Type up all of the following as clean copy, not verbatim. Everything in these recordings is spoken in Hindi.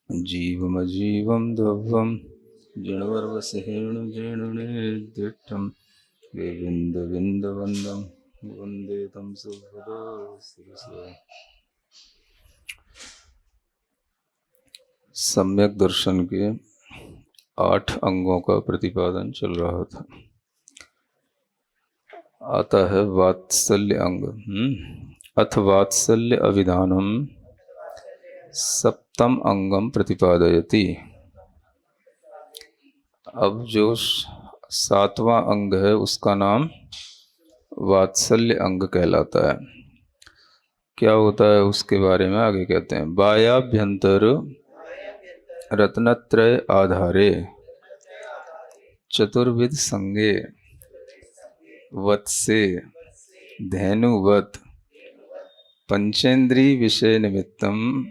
जीवमजीवं ध्रुवं जिणवर्वसेणुजेणुर्दिष्टं गोविन्दविन्दवन्दं वन्दे तं सुभदो शिरसा। सम्यक दर्शन के 8 अंगों का प्रतिपादन चल रहा था। आता है वात्सल्य अंग। अथ वात्सल्य अभिधानम सप्तम अंगम प्रतिपादयति। अब जो 7वां अंग है उसका नाम वात्सल्य अंग कहलाता है। क्या होता है उसके बारे में आगे कहते हैं। बाह्याभ्यंतर रत्नत्रय आधारे चतुर्विध संगे वत्से धेनुवत पंचेन्द्रिय विषय निमित्तम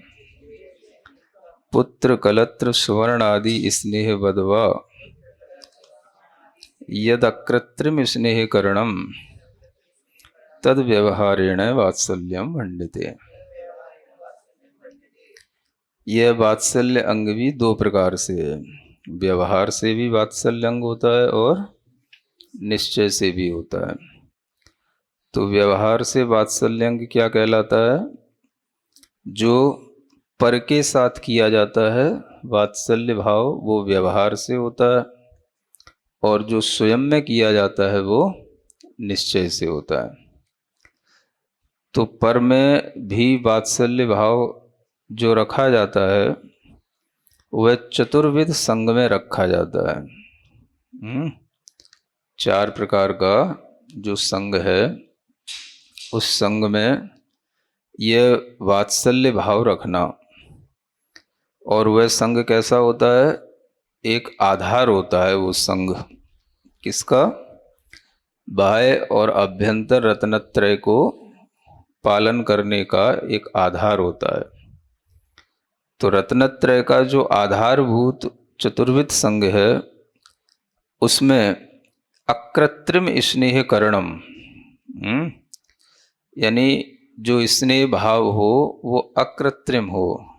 पुत्र कलत्र सुवर्णादि स्नेह वदवा यदकृत्रिम स्नेह करणम तद व्यवहारेण वात्सल्यम मंडिते। यह वात्सल्य अंग भी 2 प्रकार से है। व्यवहार से भी वात्सल्य अंग होता है और निश्चय से भी होता है। तो व्यवहार से वात्सल्य अंग क्या कहलाता है? जो पर के साथ किया जाता है वात्सल्य भाव वो व्यवहार से होता है, और जो स्वयं में किया जाता है वो निश्चय से होता है। तो पर में भी वात्सल्य भाव जो रखा जाता है वह चतुर्विध संग में रखा जाता है। 4 प्रकार का जो संग है उस संग में यह वात्सल्य भाव रखना। और वह संग कैसा होता है? एक आधार होता है वो संग। किसका? बाह्य और अभ्यंतर रत्नत्रय को पालन करने का एक आधार होता है। तो रत्नत्रय का जो आधारभूत चतुर्विध संग है उसमें अकृत्रिम स्नेह करणम, यानी जो स्नेह भाव हो वो अकृत्रिम हो।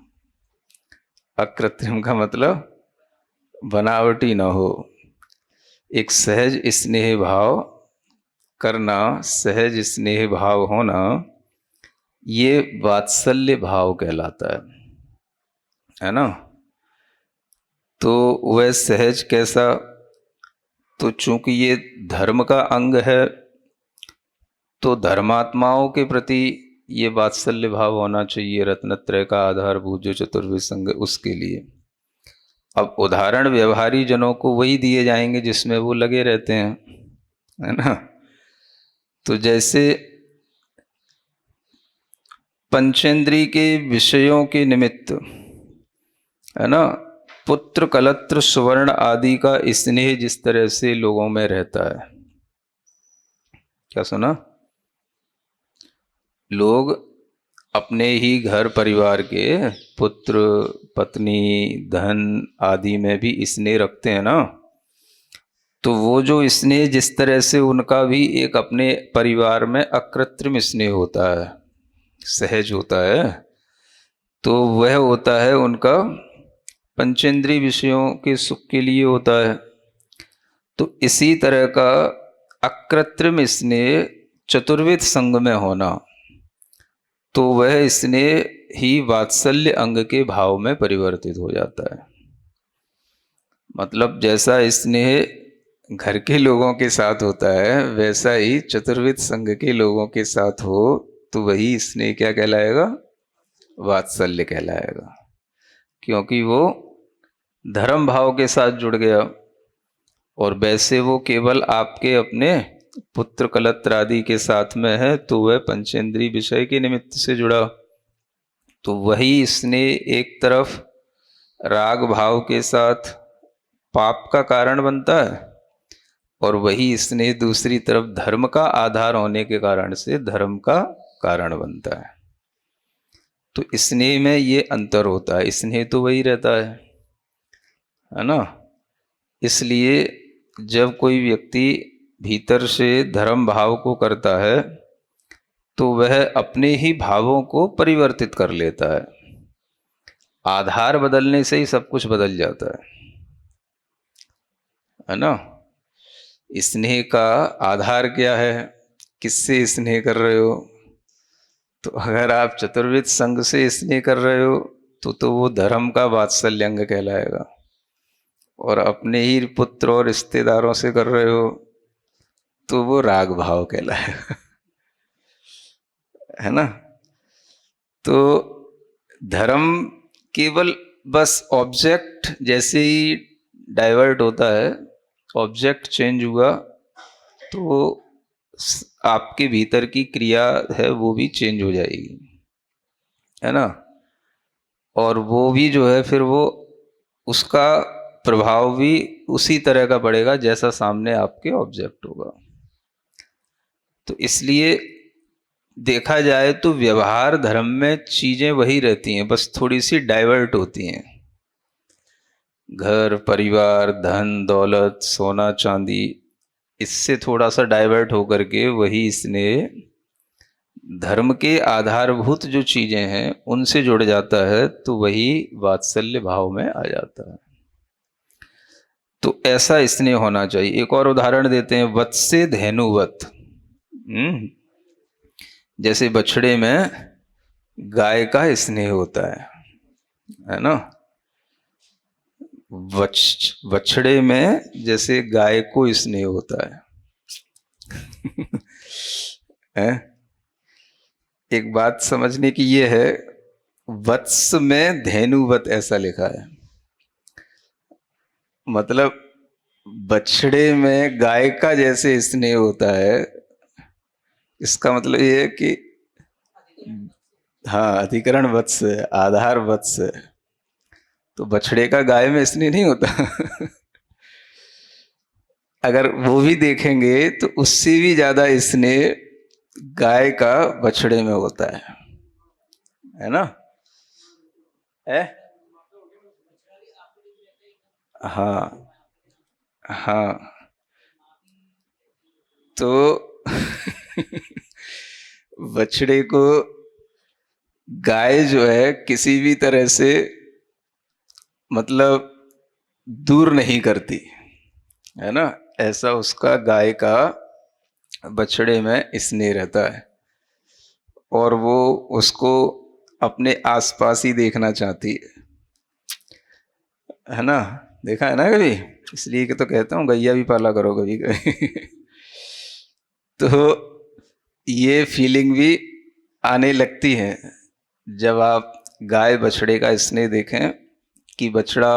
अकृत्रिम का मतलब बनावटी ना हो। एक सहज स्नेह भाव करना, सहज स्नेह भाव होना, ये वात्सल्य भाव कहलाता है ना। तो वह सहज कैसा? तो चूंकि ये धर्म का अंग है तो धर्मात्माओं के प्रति ये वात्सल्य भाव होना चाहिए। रत्नत्रय का आधारभूत जो चतुर्विध संग उसके लिए। अब उदाहरण व्यवहारी जनों को वही दिए जाएंगे जिसमें वो लगे रहते हैं, है ना। तो जैसे पंचेंद्रिय के विषयों के निमित्त, है ना, पुत्र कलत्र सुवर्ण आदि का स्नेह जिस तरह से लोगों में रहता है। क्या सुना? लोग अपने ही घर परिवार के पुत्र पत्नी धन आदि में भी स्नेह रखते हैं ना। तो वो जो स्नेह जिस तरह से उनका भी एक अपने परिवार में अकृत्रिम स्नेह होता है, सहज होता है, तो वह होता है उनका पंचेंद्रिय विषयों के सुख के लिए होता है। तो इसी तरह का अकृत्रिम स्नेह चतुर्विध संग में होना, तो वह स्नेह ही वात्सल्य अंग के भाव में परिवर्तित हो जाता है। मतलब जैसा स्नेह घर के लोगों के साथ होता है वैसा ही चतुर्विध संग के लोगों के साथ हो तो वही स्नेह क्या कहलाएगा? वात्सल्य कहलाएगा। क्योंकि वो धर्म भाव के साथ जुड़ गया। और वैसे वो केवल आपके अपने पुत्र कलत्र आदि के साथ में है तो वह पंचेंद्रिय विषय के निमित्त से जुड़ा। तो वही स्नेह एक तरफ राग भाव के साथ पाप का कारण बनता है, और वही स्नेह दूसरी तरफ धर्म का आधार होने के कारण से धर्म का कारण बनता है। तो स्नेह में ये अंतर होता है। स्नेह तो वही रहता है ना। इसलिए जब कोई व्यक्ति भीतर से धर्म भाव को करता है तो वह अपने ही भावों को परिवर्तित कर लेता है। आधार बदलने से ही सब कुछ बदल जाता है ना। स्नेह का आधार क्या है, किससे स्नेह कर रहे हो? तो अगर आप चतुर्विध संघ से स्नेह कर रहे हो तो वो धर्म का वात्सल्यंग कहलाएगा। और अपने ही पुत्र और रिश्तेदारों से कर रहे हो तो वो राग भाव कहलाएगा। है ना। तो धर्म केवल बस ऑब्जेक्ट जैसे ही डाइवर्ट होता है, ऑब्जेक्ट चेंज हुआ तो आपके भीतर की क्रिया है वो भी चेंज हो जाएगी, है ना। और वो भी जो है फिर वो उसका प्रभाव भी उसी तरह का पड़ेगा जैसा सामने आपके ऑब्जेक्ट होगा। तो इसलिए देखा जाए तो व्यवहार धर्म में चीजें वही रहती हैं, बस थोड़ी सी डाइवर्ट होती हैं। घर परिवार धन दौलत सोना चांदी इससे थोड़ा सा डाइवर्ट होकर के वही स्नेह धर्म के आधारभूत जो चीजें हैं उनसे जुड़ जाता है, तो वही वात्सल्य भाव में आ जाता है। तो ऐसा स्नेह होना चाहिए। एक और उदाहरण देते हैं, वत्से धेनुवत। जैसे बछड़े में गाय का स्नेह होता है ना। बछड़े में जैसे गाय को स्नेह होता है। एक बात समझने की ये है, वत्स में धेनुवत ऐसा लिखा है, मतलब बछड़े में गाय का जैसे स्नेह होता है। इसका मतलब ये है कि हाँ, अधिकरण वत्स है, आधार वत्स है, तो बछड़े का गाय में स्नेह नहीं होता। अगर वो भी देखेंगे तो उससे भी ज्यादा स्नेह गाय का बछड़े में होता है ना। है हाँ हाँ। तो बछड़े को गाय जो है किसी भी तरह से मतलब दूर नहीं करती, है ना। ऐसा उसका गाय का बछड़े में स्नेह रहता है और वो उसको अपने आसपास ही देखना चाहती है ना। देखा है ना कभी, इसलिए कि तो कहता हूँ गैया भी पाला करो कभी कभी। तो ये फीलिंग भी आने लगती है जब आप गाय बछड़े का स्नेह देखें कि बछड़ा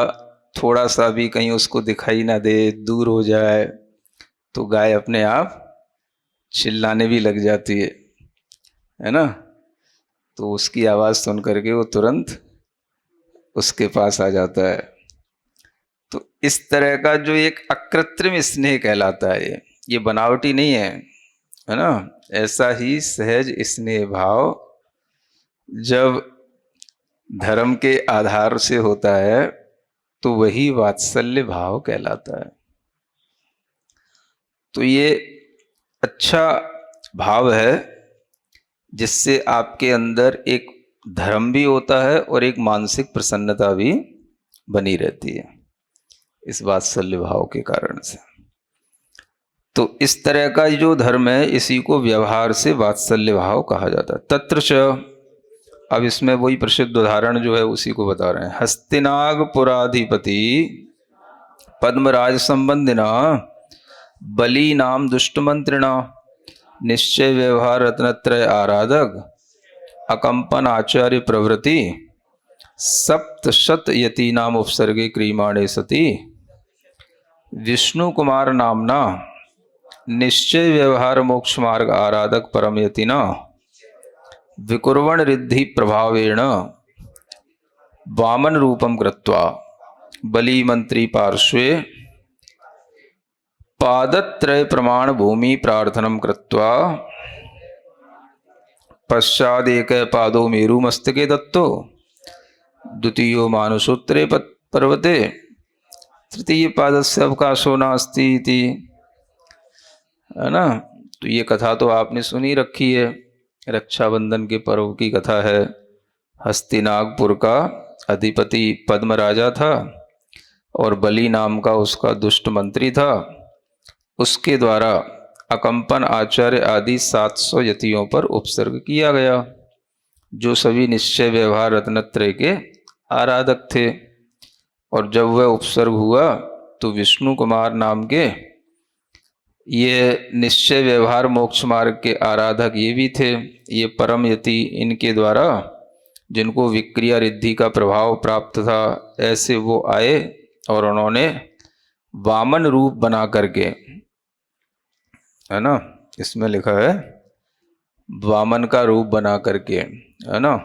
थोड़ा सा भी कहीं उसको दिखाई ना दे, दूर हो जाए, तो गाय अपने आप चिल्लाने भी लग जाती है ना। तो उसकी आवाज़ सुन करके वो तुरंत उसके पास आ जाता है। तो इस तरह का जो एक अकृत्रिम स्नेह कहलाता है, ये बनावटी नहीं है ना। ऐसा ही सहज स्नेह भाव जब धर्म के आधार से होता है तो वही वात्सल्य भाव कहलाता है। तो ये अच्छा भाव है जिससे आपके अंदर एक धर्म भी होता है और एक मानसिक प्रसन्नता भी बनी रहती है इस वात्सल्य भाव के कारण से। तो इस तरह का जो धर्म है इसी को व्यवहार से वात्सल्य भाव कहा जाता है। तत्र च, अब इसमें वही प्रसिद्ध उदाहरण जो है उसी को बता रहे हैं। हस्तिनागपुराधिपति पद्मराज संबंधिना बली नाम दुष्ट मंत्रिणा निश्चय व्यवहार रत्नत्रय आराधक अकंपन आचार्य प्रवृत्ति सप्तशत यति नाम उपसर्गे क्रियमाणे सती विष्णु कुमार नामना निश्चय व्यवहार मोक्ष मार्ग आराधक परम यतिना विकुर्वण रिद्धि प्रभावेण वामन रूपम कृत्वा बली मंत्री पार्श्वे पादत्रय प्रमाण भूमि प्रार्थनम कृत्वा पश्चादेक पादो मेरु मस्तके दत्तो द्वितीयो मानुषोत्तरे पर्वते तृतीय पादस्य अवकाशो नास्ति इति, है ना। तो ये कथा तो आपने सुनी रखी है, रक्षाबंधन के पर्व की कथा है। हस्तिनागपुर का अधिपति पद्म राजा था और बलि नाम का उसका दुष्ट मंत्री था। उसके द्वारा अकंपन आचार्य आदि 700 यतियों पर उपसर्ग किया गया, जो सभी निश्चय व्यवहार रत्नत्रय के आराधक थे। और जब वह उपसर्ग हुआ तो विष्णु कुमार नाम के ये निश्चय व्यवहार मोक्ष मार्ग के आराधक ये भी थे। ये परम यति, इनके द्वारा जिनको विक्रिया रिद्धि का प्रभाव प्राप्त था, ऐसे वो आए और उन्होंने वामन रूप बना करके, है ना, इसमें लिखा है वामन का रूप बना करके, है ना।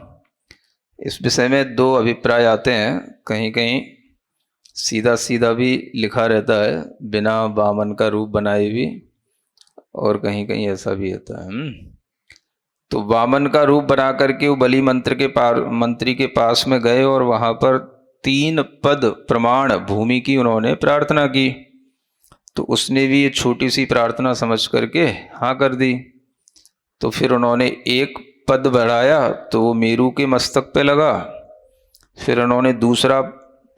इस विषय में दो अभिप्राय आते हैं, कहीं कहीं सीधा सीधा भी लिखा रहता है बिना वामन का रूप बनाए भी, और कहीं कहीं ऐसा भी होता है। तो वामन का रूप बना करके वो बलि मंत्री के पास में गए और वहाँ पर 3 पद प्रमाण भूमि की उन्होंने प्रार्थना की। तो उसने भी ये छोटी सी प्रार्थना समझ करके हाँ कर दी। तो फिर उन्होंने 1 पद बढ़ाया तो वो मेरू के मस्तक पे लगा। फिर उन्होंने दूसरा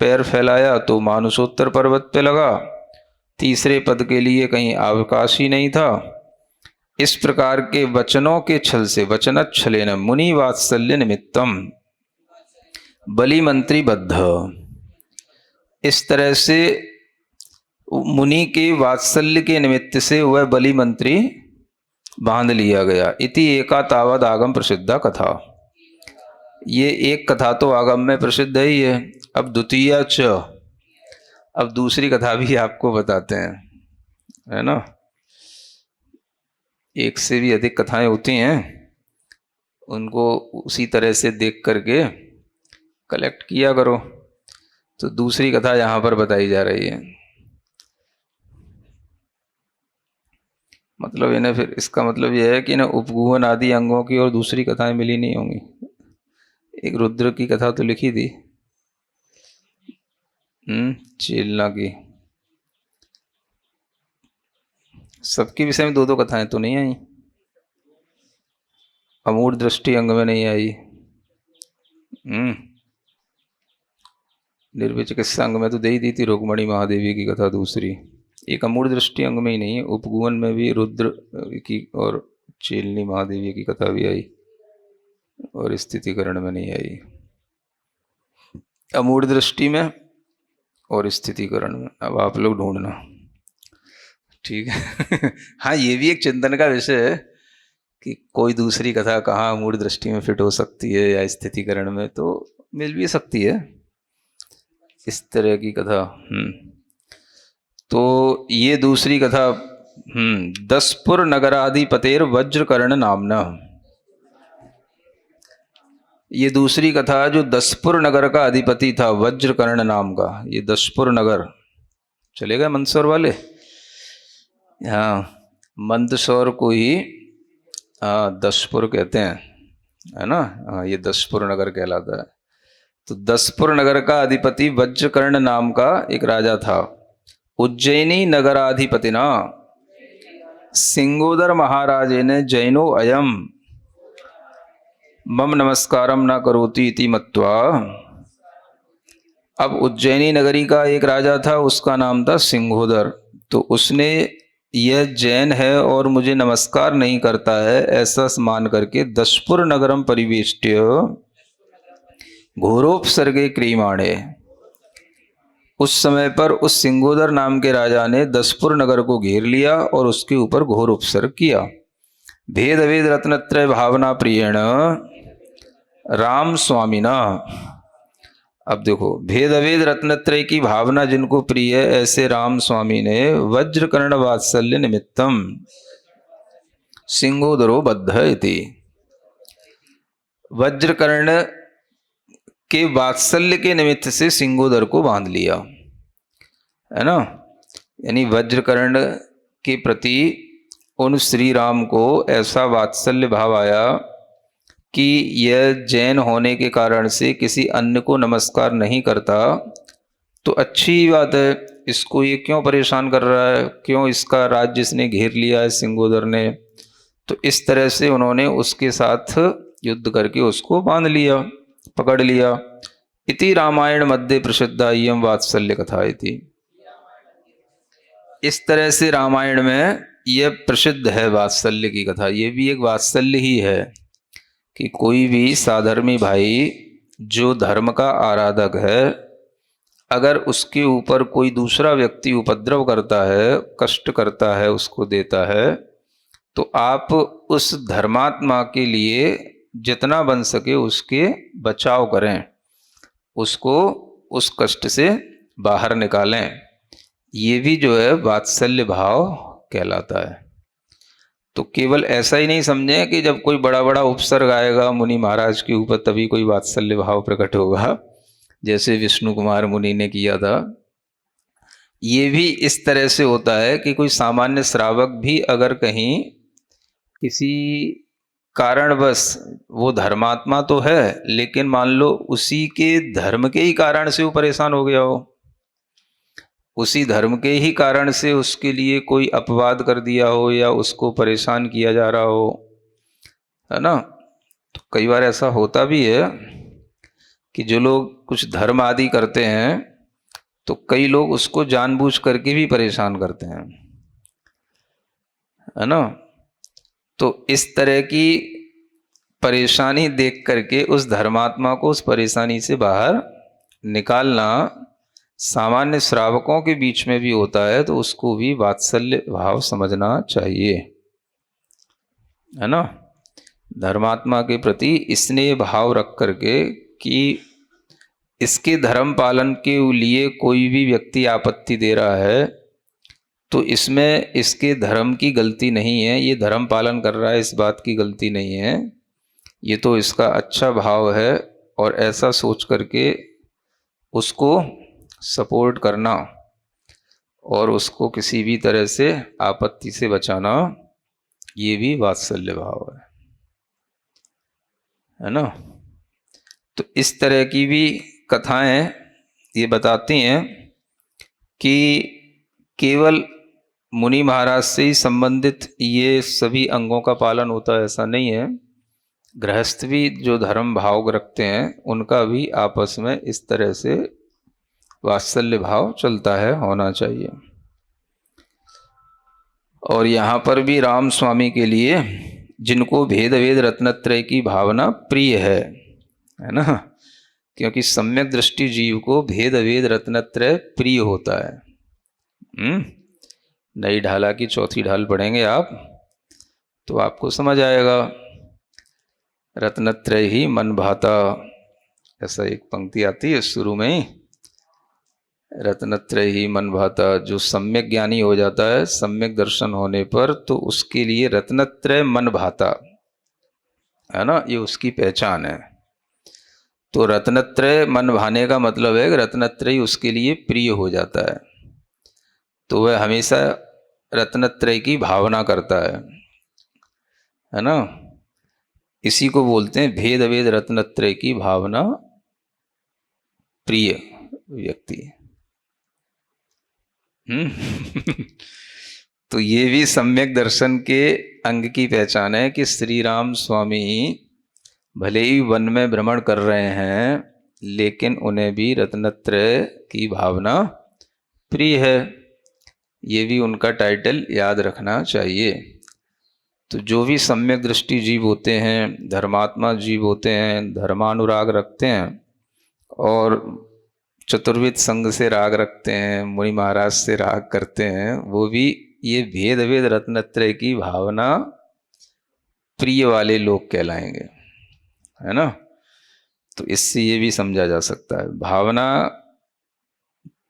पैर फैलाया तो मानसोत्तर पर्वत पे लगा। तीसरे पद के लिए कहीं अवकाश ही नहीं था। इस प्रकार के वचनों के छल से, वचनच्छलेन मुनि वात्सल्य निमित्तम बलि मंत्री बद्ध, इस तरह से मुनि के वात्सल्य के निमित्त से वह बलि मंत्री बांध लिया गया। इति एका तावद आगम प्रसिद्धा कथा। ये एक कथा तो आगम में प्रसिद्ध है ही है। अब द्वितीया च, अब दूसरी कथा भी आपको बताते हैं, है ना। एक से भी अधिक कथाएं होती हैं, उनको उसी तरह से देख करके कलेक्ट किया करो। तो दूसरी कथा यहाँ पर बताई जा रही है। मतलब इन्हें, फिर इसका मतलब यह है कि ना उपगुहन आदि अंगों की और दूसरी कथाएं मिली नहीं होंगी। एक रुद्र की कथा तो लिखी थी, चेलना की। सबके विषय में 2-2 कथाएं तो नहीं आई। अमूढ़ दृष्टि अंग में नहीं आई। निर्विचिकित्सा अंग में तो दे ही दी थी रुक्मणी महादेवी की कथा दूसरी। एक अमूढ़ दृष्टि अंग में ही नहीं है, उपगुहन में भी रुद्र की और चेलनी महादेवी की कथा भी आई, और स्थितिकरण में नहीं आई। अमूढ़ दृष्टि में और स्थितिकरण में अब आप लोग ढूंढना, ठीक है। हाँ, ये भी एक चिंतन का विषय है कि कोई दूसरी कथा कहाँ अमूढ़ दृष्टि में फिट हो सकती है या स्थितिकरण में, तो मिल भी सकती है इस तरह की कथा। तो ये दूसरी कथा, दसपुर नगराधिपतेर वज्रकर्ण नामना, ये दूसरी कथा जो दसपुर नगर का अधिपति था वज्रकर्ण नाम का। ये दसपुर नगर चले गए मंदसौर वाले, हाँ, मंदसौर को ही दसपुर कहते हैं, है ना। हाँ, ये दसपुर नगर कहलाता है। तो दसपुर नगर का अधिपति वज्रकर्ण नाम का एक राजा था। उज्जैनी नगराधिपतिना सिंगोदर महाराजे ने जैनो अयम मम नमस्कारम न करोति इति मत्वा। अब उज्जैनी नगरी का एक राजा था, उसका नाम था सिंगोदर। तो उसने यह जैन है और मुझे नमस्कार नहीं करता है ऐसा मान करके दसपुर नगरम परिवेष्ट्य घोरोपसर्गे क्रियमाणे, उस समय पर उस सिंगोदर नाम के राजा ने दसपुर नगर को घेर लिया और उसके ऊपर घोर उपसर्ग किया। भेद वेद रत्नत्रय भावना प्रियण राम स्वामिना। अब देखो, भेद वेद रत्नत्रय की भावना जिनको प्रिय है, ऐसे राम स्वामी ने वज्रकर्ण वात्सल्य निमित्तम सिंगोदरो बद्ध इति, वज्रकर्ण के वात्सल्य के निमित्त से सिंगोदर को बांध लिया, है ना। यानी वज्रकर्ण के प्रति उन श्री राम को ऐसा वात्सल्य भाव आया कि यह जैन होने के कारण से किसी अन्य को नमस्कार नहीं करता, तो अच्छी बात है, इसको ये क्यों परेशान कर रहा है, क्यों इसका राज्य इसने घेर लिया है सिंगोदर ने। तो इस तरह से उन्होंने उसके साथ युद्ध करके उसको बांध लिया, पकड़ लिया। इति रामायण मध्ये प्रसिद्धा इयं वात्सल्य कथा इति। इस तरह से रामायण में यह प्रसिद्ध है वात्सल्य की कथा। ये भी एक वात्सल्य ही है कि कोई भी साधर्मी भाई जो धर्म का आराधक है, अगर उसके ऊपर कोई दूसरा व्यक्ति उपद्रव करता है, कष्ट करता है, उसको देता है, तो आप उस धर्मात्मा के लिए जितना बन सके उसके बचाव करें, उसको उस कष्ट से बाहर निकालें। ये भी जो है वात्सल्य भाव कहलाता है। तो केवल ऐसा ही नहीं समझें कि जब कोई बड़ा बड़ा उपसर्ग आएगा मुनि महाराज के ऊपर तभी कोई वात्सल्य भाव प्रकट होगा, जैसे विष्णु कुमार मुनि ने किया था। ये भी इस तरह से होता है कि कोई सामान्य श्रावक भी अगर कहीं किसी कारणवश, वो धर्मात्मा तो है लेकिन मान लो उसी के धर्म के ही कारण से वो परेशान हो गया हो, उसी धर्म के ही कारण से उसके लिए कोई अपवाद कर दिया हो या उसको परेशान किया जा रहा हो, है ना। तो कई बार ऐसा होता भी है कि जो लोग कुछ धर्म आदि करते हैं तो कई लोग उसको जानबूझ करके भी परेशान करते हैं, है ना। तो इस तरह की परेशानी देख करके उस धर्मात्मा को उस परेशानी से बाहर निकालना सामान्य श्रावकों के बीच में भी होता है, तो उसको भी वात्सल्य भाव समझना चाहिए, है ना। धर्मात्मा के प्रति स्नेह भाव रख करके कि इसके धर्म पालन के लिए कोई भी व्यक्ति आपत्ति दे रहा है तो इसमें इसके धर्म की गलती नहीं है, ये धर्म पालन कर रहा है इस बात की गलती नहीं है, ये तो इसका अच्छा भाव है, और ऐसा सोच करके उसको सपोर्ट करना और उसको किसी भी तरह से आपत्ति से बचाना, ये भी वात्सल्य भाव है ना। तो इस तरह की भी कथाएं ये बताती हैं कि केवल मुनि महाराज से ही संबंधित ये सभी अंगों का पालन होता है ऐसा नहीं है, गृहस्थ भी जो धर्म भाव रखते हैं उनका भी आपस में इस तरह से वात्सल्य भाव चलता है, होना चाहिए। और यहाँ पर भी राम स्वामी के लिए जिनको भेद वेद रत्नत्रय की भावना प्रिय है ना, क्योंकि सम्यक दृष्टि जीव को भेद वेद रत्नत्रय प्रिय होता है। नई ढाला की चौथी ढाल पढ़ेंगे आप तो आपको समझ आएगा। रत्नत्रय ही मन भाता, ऐसा एक पंक्ति आती है शुरू में ही, रत्नत्रय ही मन भाता। जो सम्यक ज्ञानी हो जाता है सम्यक दर्शन होने पर, तो उसके लिए रत्नत्रय मन भाता, है ना, ये उसकी पहचान है। तो रत्नत्रय मन भाने का मतलब है कि रत्नत्रय उसके लिए प्रिय हो जाता है, तो वह हमेशा रत्नत्रय की भावना करता है ना। इसी को बोलते हैं भेद वेद रत्नत्रय की भावना प्रिय व्यक्ति। तो ये भी सम्यक दर्शन के अंग की पहचान है कि श्री राम स्वामी भले ही वन में भ्रमण कर रहे हैं लेकिन उन्हें भी रत्नत्रय की भावना प्रिय है। ये भी उनका टाइटल याद रखना चाहिए। तो जो भी सम्यक दृष्टि जीव होते हैं, धर्मात्मा जीव होते हैं, धर्मानुराग रखते हैं और चतुर्विध संघ से राग रखते हैं, मुनि महाराज से राग करते हैं, वो भी ये भेद वेद रत्नत्रय की भावना प्रिय वाले लोग कहलाएंगे, है ना। तो इससे ये भी समझा जा सकता है भावना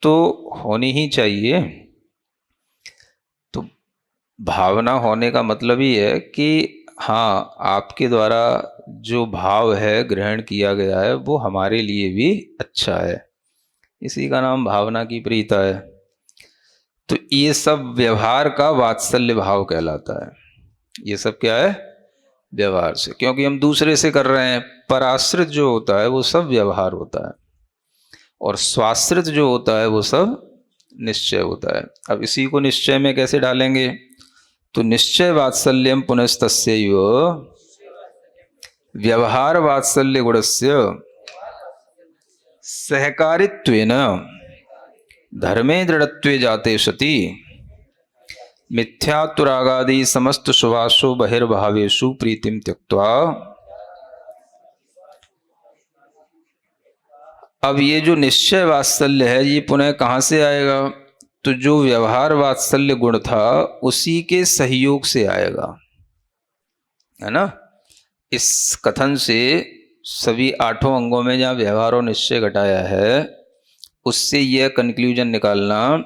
तो होनी ही चाहिए। तो भावना होने का मतलब ही है कि हाँ, आपके द्वारा जो भाव है ग्रहण किया गया है वो हमारे लिए भी अच्छा है, इसी का नाम भावना की प्रीता है। तो ये सब व्यवहार का वात्सल्य भाव कहलाता है। ये सब क्या है? व्यवहार से, क्योंकि हम दूसरे से कर रहे हैं। पराश्रित जो होता है वो सब व्यवहार होता है, और स्वाश्रित जो होता है वो सब निश्चय होता है। अब इसी को निश्चय में कैसे डालेंगे? तो निश्चय वात्सल्यम पुनस्तस्यैव व्यवहार वात्सल्य गुणस्य सहकारित्वेन धर्मे दृढ़त्वे जाते सति मिथ्यात्वरागादि समस्त सुवासो बहिर्भावेषु प्रीतिम त्यक्त्वा। अब ये जो निश्चय वात्सल्य है ये पुनः कहाँ से आएगा? तो जो व्यवहार वात्सल्य गुण था उसी के सहयोग से आएगा, है ना। इस कथन से सभी 8 अंगों में जहाँ व्यवहार और निश्चय घटाया है उससे यह कंक्लूजन निकालना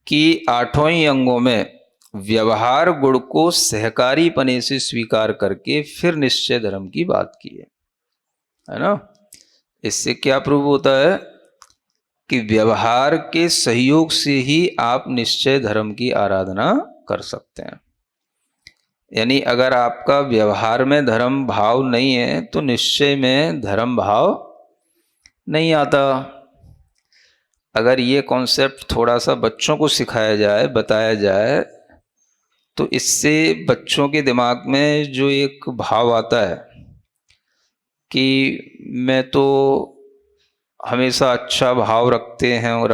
कि 8 ही अंगों में व्यवहार गुण को सहकारी पने से स्वीकार करके फिर निश्चय धर्म की बात की है ना। इससे क्या प्रूव होता है कि व्यवहार के सहयोग से ही आप निश्चय धर्म की आराधना कर सकते हैं। यानी अगर आपका व्यवहार में धर्म भाव नहीं है तो निश्चय में धर्म भाव नहीं आता। अगर ये कॉन्सेप्ट थोड़ा सा बच्चों को सिखाया जाए, बताया जाए, तो इससे बच्चों के दिमाग में जो एक भाव आता है कि मैं तो हमेशा अच्छा भाव रखते हैं और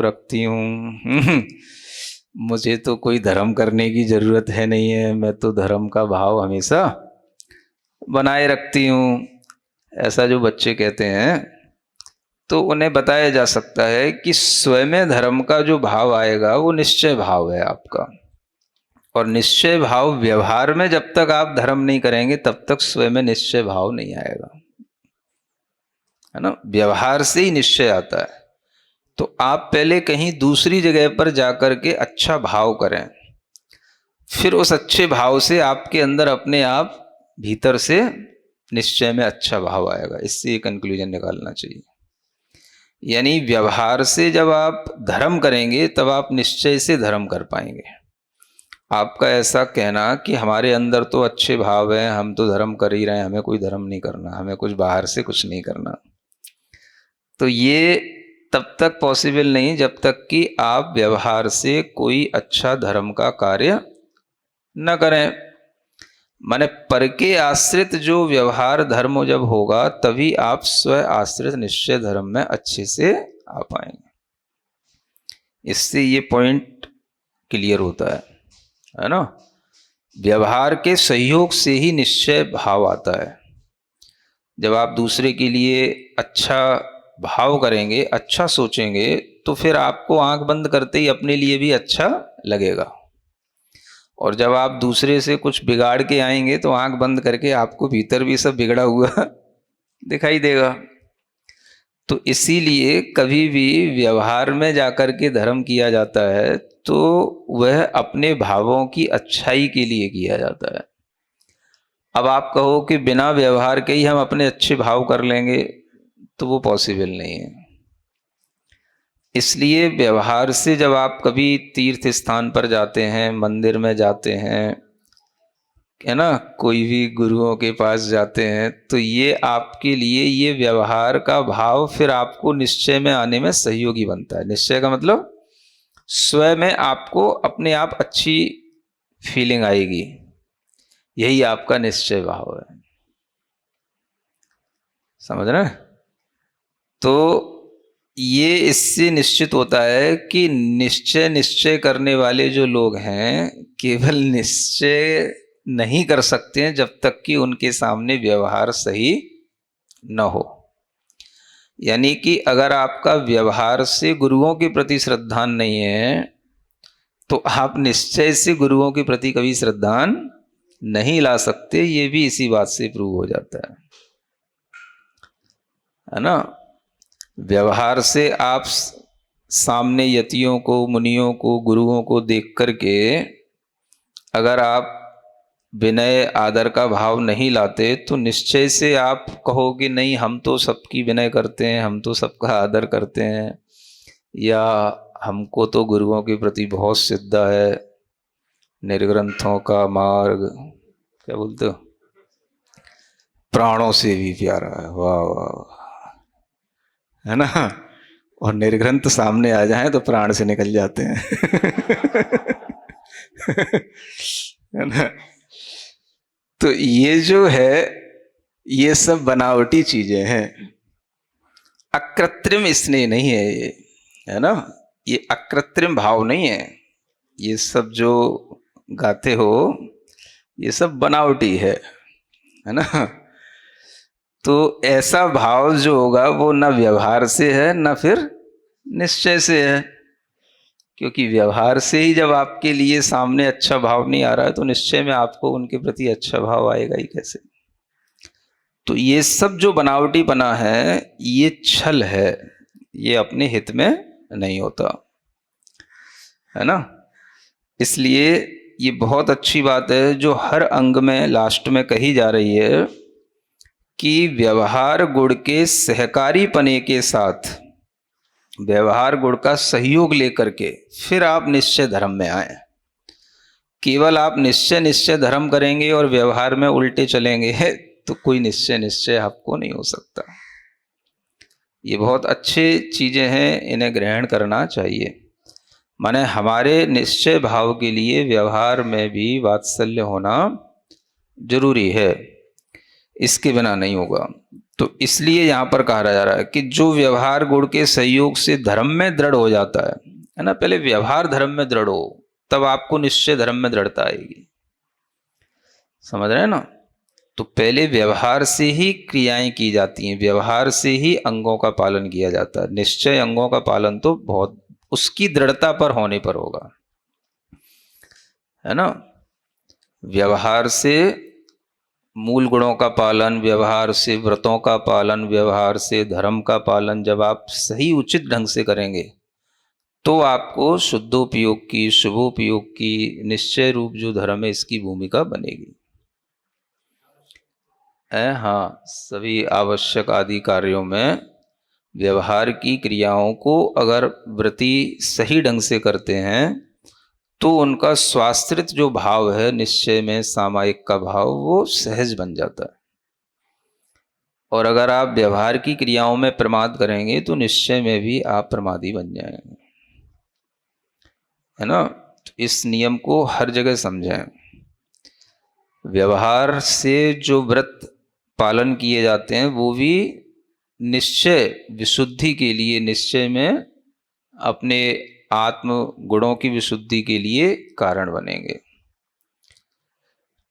रखती हूँ मुझे तो कोई धर्म करने की ज़रूरत है नहीं है, मैं तो धर्म का भाव हमेशा बनाए रखती हूँ, ऐसा जो बच्चे कहते हैं, तो उन्हें बताया जा सकता है कि स्वयं धर्म का जो भाव आएगा वो निश्चय भाव है आपका। और निश्चय भाव व्यवहार में जब तक आप धर्म नहीं करेंगे तब तक स्वयं निश्चय भाव नहीं आएगा, है ना। व्यवहार से ही निश्चय आता है। तो आप पहले कहीं दूसरी जगह पर जाकर के अच्छा भाव करें, फिर उस अच्छे भाव से आपके अंदर अपने आप भीतर से निश्चय में अच्छा भाव आएगा। इससे ये कंक्लूजन निकालना चाहिए। यानी व्यवहार से जब आप धर्म करेंगे तब आप निश्चय से धर्म कर पाएंगे। आपका ऐसा कहना कि हमारे अंदर तो अच्छे भाव हैं, हम तो धर्म कर ही रहे हैं, हमें कोई धर्म नहीं करना, हमें कुछ बाहर से कुछ नहीं करना, तो ये तब तक पॉसिबल नहीं जब तक कि आप व्यवहार से कोई अच्छा धर्म का कार्य न करें। माने पर के आश्रित जो व्यवहार धर्म जब होगा तभी आप स्व आश्रित निश्चय धर्म में अच्छे से आ पाएंगे। इससे ये पॉइंट क्लियर होता है ना। व्यवहार के सहयोग से ही निश्चय भाव आता है। जब आप दूसरे के लिए अच्छा भाव करेंगे, अच्छा सोचेंगे, तो फिर आपको आंख बंद करते ही अपने लिए भी अच्छा लगेगा। और जब आप दूसरे से कुछ बिगाड़ के आएंगे तो आंख बंद करके आपको भीतर भी सब बिगड़ा हुआ दिखाई देगा। तो इसीलिए कभी भी व्यवहार में जाकर के धर्म किया जाता है तो वह अपने भावों की अच्छाई के लिए किया जाता है। अब आप कहो कि बिना व्यवहार के ही हम अपने अच्छे भाव कर लेंगे, तो वो पॉसिबल नहीं है। इसलिए व्यवहार से जब आप कभी तीर्थ स्थान पर जाते हैं, मंदिर में जाते हैं, है ना, कोई भी गुरुओं के पास जाते हैं, तो ये आपके लिए ये व्यवहार का भाव फिर आपको निश्चय में आने में सहयोगी बनता है। निश्चय का मतलब स्वयं में आपको अपने आप अच्छी फीलिंग आएगी, यही आपका निश्चय भाव है। समझ रहे हैं? तो ये इससे निश्चित होता है कि निश्चय करने वाले जो लोग हैं केवल निश्चय नहीं कर सकते हैं जब तक कि उनके सामने व्यवहार सही न हो। यानी कि अगर आपका व्यवहार से गुरुओं के प्रति श्रद्धा नहीं है तो आप निश्चय से गुरुओं के प्रति कभी श्रद्धा नहीं ला सकते। ये भी इसी बात से प्रूव हो जाता है ना। व्यवहार से आप सामने यतियों को, मुनियों को, गुरुओं को देख करके अगर आप विनय आदर का भाव नहीं लाते तो निश्चय से आप कहोगे नहीं, हम तो सबकी विनय करते हैं, हम तो सबका आदर करते हैं, या हमको तो गुरुओं के प्रति बहुत श्रद्धा है, निर्ग्रंथों का मार्ग क्या बोलते हो, प्राणों से भी प्यारा है, वाह वाह, है ना। और निर्ग्रंथ सामने आ जाएं तो प्राण से निकल जाते हैं है ना। तो ये जो है ये सब बनावटी चीजें हैं। अकृत्रिम स्नेह नहीं है ये, है ना, ये अकृत्रिम भाव नहीं है। ये सब जो गाते हो ये सब बनावटी है ना। तो ऐसा भाव जो होगा वो न व्यवहार से है न फिर निश्चय से है, क्योंकि व्यवहार से ही जब आपके लिए सामने अच्छा भाव नहीं आ रहा है तो निश्चय में आपको उनके प्रति अच्छा भाव आएगा ही कैसे। तो ये सब जो बनावटीपना है ये छल है, ये अपने हित में नहीं होता, है ना। इसलिए ये बहुत अच्छी बात है जो हर अंग में लास्ट में कही जा रही है कि व्यवहार गुण के सहकारी पने के साथ, व्यवहार गुण का सहयोग लेकर के फिर आप निश्चय धर्म में आए। केवल आप निश्चय धर्म करेंगे और व्यवहार में उल्टे चलेंगे तो कोई निश्चय आपको नहीं हो सकता। ये बहुत अच्छे चीजें हैं, इन्हें ग्रहण करना चाहिए। माने हमारे निश्चय भाव के लिए व्यवहार में भी वात्सल्य होना जरूरी है, इसके बिना नहीं होगा। तो इसलिए यहाँ पर कहा जा रहा है कि जो व्यवहार गुण के सहयोग से धर्म में दृढ़ हो जाता है ना, पहले व्यवहार धर्म में दृढ़ हो तब आपको निश्चय धर्म में दृढ़ता आएगी। समझ रहे हैं ना। तो पहले व्यवहार से ही क्रियाएं की जाती हैं, व्यवहार से ही अंगों का पालन किया जाता है। निश्चय अंगों का पालन तो बहुत उसकी दृढ़ता पर होने पर होगा, है ना। व्यवहार से मूल गुणों का पालन, व्यवहार से व्रतों का पालन, व्यवहार से धर्म का पालन जब आप सही उचित ढंग से करेंगे तो आपको शुद्धोपयोग की, शुभोपयोग की, निश्चय रूप जो धर्म है इसकी भूमिका बनेगी। हाँ, सभी आवश्यक आदि कार्यों में व्यवहार की क्रियाओं को अगर व्रती सही ढंग से करते हैं तो उनका स्वाश्रित जो भाव है निश्चय में, सामायिक का भाव, वो सहज बन जाता है। और अगर आप व्यवहार की क्रियाओं में प्रमाद करेंगे तो निश्चय में भी आप प्रमादी बन जाएंगे, है ना। तो इस नियम को हर जगह समझें। व्यवहार से जो व्रत पालन किए जाते हैं वो भी निश्चय विशुद्धि के लिए, निश्चय में अपने आत्म गुणों की विशुद्धि के लिए कारण बनेंगे।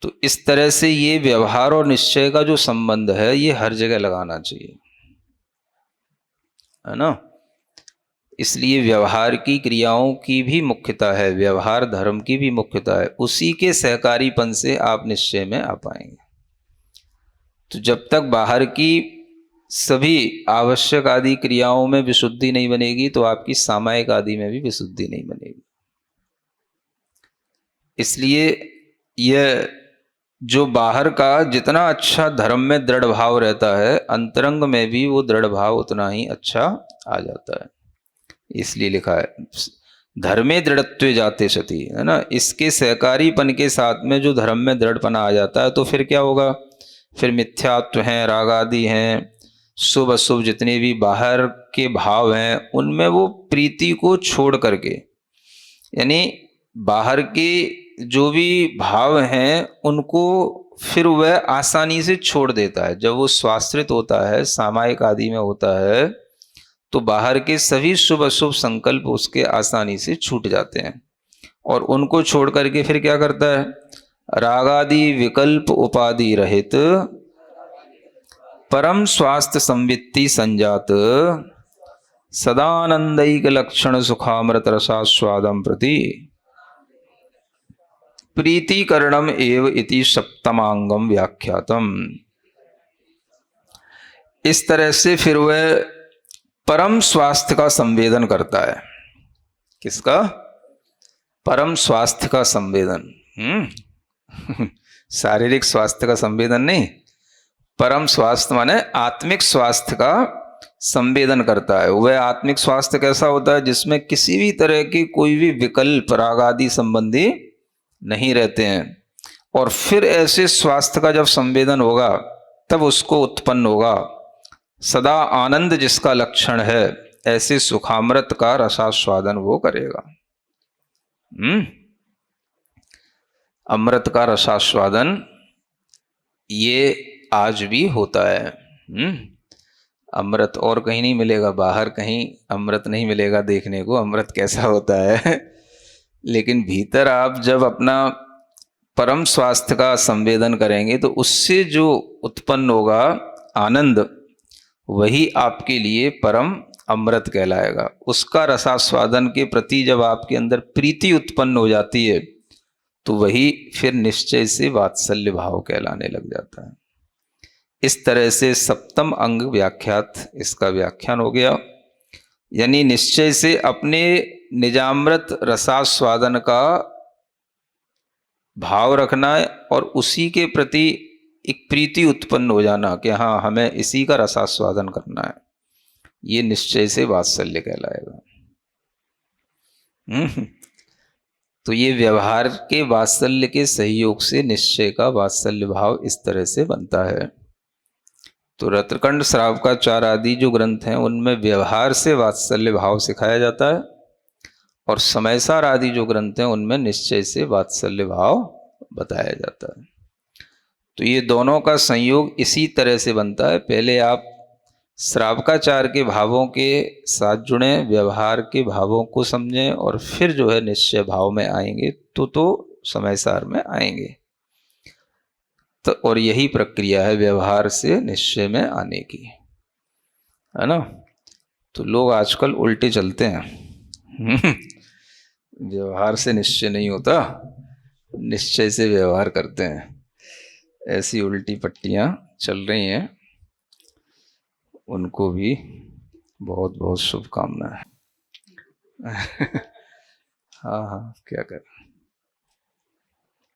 तो इस तरह से ये व्यवहार और निश्चय का जो संबंध है ये हर जगह लगाना चाहिए, है ना। इसलिए व्यवहार की क्रियाओं की भी मुख्यता है, व्यवहार धर्म की भी मुख्यता है, उसी के सहकारीपन से आप निश्चय में आ पाएंगे। तो जब तक बाहर की सभी आवश्यक आदि क्रियाओं में विशुद्धि नहीं बनेगी तो आपकी सामायिक आदि में भी विशुद्धि नहीं बनेगी। इसलिए यह जो बाहर का जितना अच्छा धर्म में दृढ़ भाव रहता है, अंतरंग में भी वो दृढ़ भाव उतना ही अच्छा आ जाता है। इसलिए लिखा है धर्मे दृढ़त्वे जाते सती, है ना। इसके सहकारीपन के साथ में जो धर्म में दृढ़पना आ जाता है तो फिर क्या होगा, फिर मिथ्यात्व हैं, राग आदि हैं, शुभ अशुभ जितने भी बाहर के भाव हैं उनमें वो प्रीति को छोड़ करके, यानी बाहर के जो भी भाव हैं उनको फिर वह आसानी से छोड़ देता है। जब वो स्वाश्रित होता है, सामायिक आदि में होता है, तो बाहर के सभी शुभ अशुभ संकल्प उसके आसानी से छूट जाते हैं और उनको छोड़ करके फिर क्या करता है, रागादि विकल्प उपाधि रहित परम स्वास्थ्य संवित्ति संजात सदानंदैक लक्षण सुखामृत रसास्वादम प्रति प्रीतिकरणम एव इति सप्तमांगम व्याख्यातम। इस तरह से फिर वह परम स्वास्थ्य का संवेदन करता है। किसका? परम स्वास्थ्य का संवेदन। शारीरिक स्वास्थ्य का संवेदन नहीं, परम स्वास्थ्य माने आत्मिक स्वास्थ्य का संवेदन करता है। वह आत्मिक स्वास्थ्य कैसा होता है, जिसमें किसी भी तरह के कोई भी विकल्प राग आदि संबंधी नहीं रहते हैं। और फिर ऐसे स्वास्थ्य का जब संवेदन होगा तब उसको उत्पन्न होगा सदा आनंद जिसका लक्षण है, ऐसे सुखामृत का रसास्वादन वो करेगा। अमृत का रसास्वादन ये आज भी होता है। अमृत और कहीं नहीं मिलेगा, बाहर कहीं अमृत नहीं मिलेगा देखने को, अमृत कैसा होता है। लेकिन भीतर आप जब अपना परम स्वास्थ्य का संवेदन करेंगे तो उससे जो उत्पन्न होगा आनंद, वही आपके लिए परम अमृत कहलाएगा। उसका रसास्वादन के प्रति जब आपके अंदर प्रीति उत्पन्न हो जाती है तो वही फिर निश्चय से वात्सल्य भाव कहलाने लग जाता है। इस तरह से सप्तम अंग व्याख्यात इसका व्याख्यान हो गया। यानी निश्चय से अपने निजामृत रसास्वादन का भाव रखना है और उसी के प्रति एक प्रीति उत्पन्न हो जाना कि हाँ हमें इसी का रसास्वादन करना है, ये निश्चय से वात्सल्य कहलाएगा। तो ये व्यवहार के वात्सल्य के सहयोग से निश्चय का वात्सल्य भाव इस तरह से बनता है। तो रत्रकंड, श्रावकाचार आदि जो ग्रंथ हैं उनमें व्यवहार से वात्सल्य भाव सिखाया जाता है और समयसार आदि जो ग्रंथ हैं उनमें निश्चय से वात्सल्य भाव बताया जाता है। तो ये दोनों का संयोग इसी तरह से बनता है। पहले आप श्रावकाचार के भावों के साथ जुड़ें, व्यवहार के भावों को समझें और फिर जो है निश्चय भाव में आएंगे तो समयसार में आएंगे। तो और यही प्रक्रिया है व्यवहार से निश्चय में आने की, है ना। तो लोग आजकल उल्टे चलते हैं। व्यवहार से निश्चय नहीं होता, निश्चय से व्यवहार करते हैं। ऐसी उल्टी पट्टियां चल रही हैं, उनको भी बहुत बहुत शुभकामनाएं। हाँ हाँ, क्या कर